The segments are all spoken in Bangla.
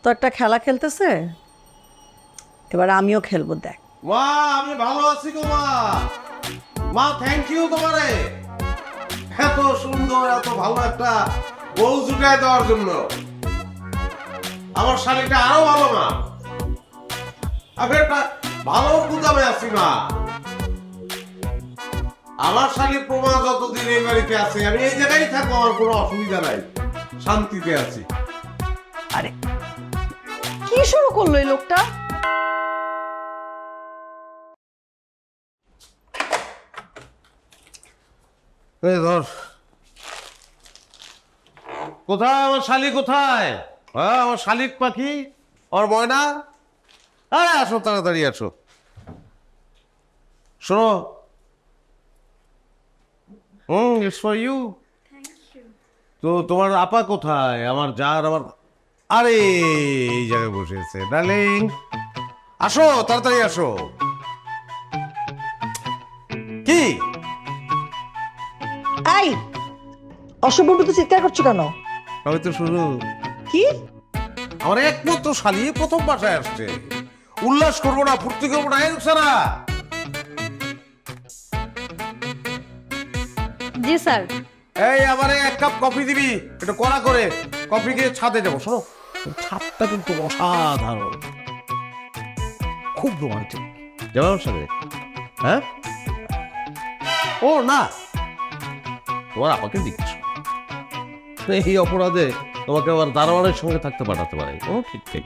তো একটা খেলা খেলতেছে, এবার আমিও খেলবো, দেখ। মা আমি ভালো আছি গো মা। মা থ্যাংক ইউ তোমারে এত সুন্দর এত ভালো একটা বউ জুটায় দেওয়ার জন্য। আমার শাড়িটা আরো ভালো মা, আমি একটা ভালো গুদামে আছি মা। আমার শাড়ির প্রমাণ যতদিন এই বাড়িতে আছে আমি এই জায়গায় থাকবো, আমার কোনো অসুবিধা নাই, শান্তিতে আছি। আরে কি শুরু করলো এই লোকটা? ধর কোথায় আমার শালি, কোথায়? হ্যাঁ আমার শালিক পাখি আর ময়না, আরে আসো তাড়াতাড়ি আসো। শোনো, ইটস ফর ইউ। তো তোমার আপা কোথায়? আমার যার আমার, আরে এই জায়গায় বসে আছে। ডার্লিং আসো তাড়াতাড়ি আসো। কি এই অসভ্য তো চিৎকার করছো কেন? আমি তো শুরু। কি? আমার একমাত্র শালি প্রথম বাসায় আসছে, উল্লাস করবো না, ফুর্তি করবো না সারা? জি স্যার। এই আমারে এক কাপ কফি দিবি, একটু কড়া করে। কফি খেয়ে ছাদে যাবো। শোনো, ছাদটা কিন্তু অসাধারণ, খুব রোমান্টিক। যাবো আমার সাথে? হ্যাঁ ও না, তোমার আমাকে দিচ্ছ, এই অপরাধে তোমাকে আবার দারোয়ানের সঙ্গে থাকতে পাঠাতে পারে। ও ঠিক ঠিক।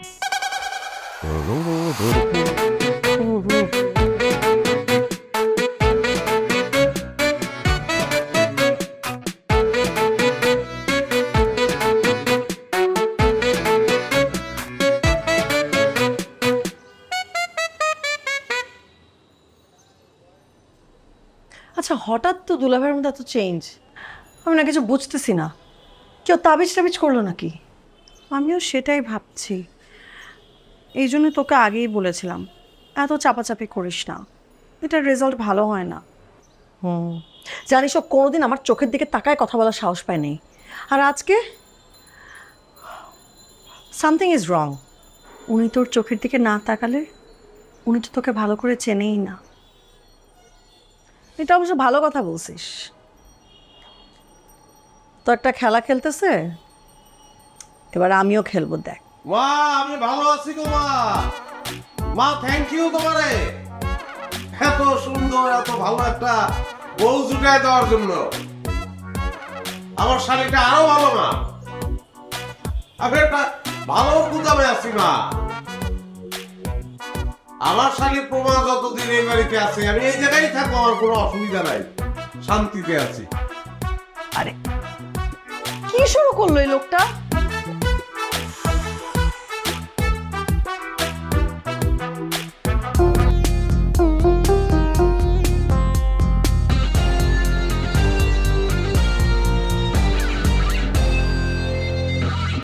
আচ্ছা, হঠাৎ তো দুলাভাইয়ের মধ্যে এত চেঞ্জ, আমি না কিছু বুঝতেছি না। কেউ তাবিজ টাবিজ করলো নাকি? আমিও সেটাই ভাবছি, এই জন্য তোকে আগেই বলেছিলাম এত চাপাচাপি করিস না, এটার রেজাল্ট ভালো হয় না। জানিস ও কোনোদিন আমার চোখের দিকে তাকায় কথা বলার সাহস পায় নেই, আর আজকে সামথিং ইজ রং। উনি তোর চোখের দিকে না তাকালে উনি তো তোকে ভালো করে চেনেই না। এটা অবশ্য ভালো কথা বলছিস। তো একটা খেলা খেলতেছে, এবার আমিও খেলবো, দেখ। মা আমি ভালো আছি গো মা। মা থ্যাংক ইউ তোমারে এত সুন্দর এত ভালো একটা বউ জুটায় দেওয়ার জন্য। আমার শাড়িটা আরো ভালো মা, আমি একটা ভালো গুদামে আছি মা। আমার শাড়ির প্রমাণ যতদিন এই বাড়িতে আছে আমি এই জায়গায় থাকবো, আমার কোনো অসুবিধা নাই, শান্তিতে আছি। আরে কি শুরু করলো এই লোকটা?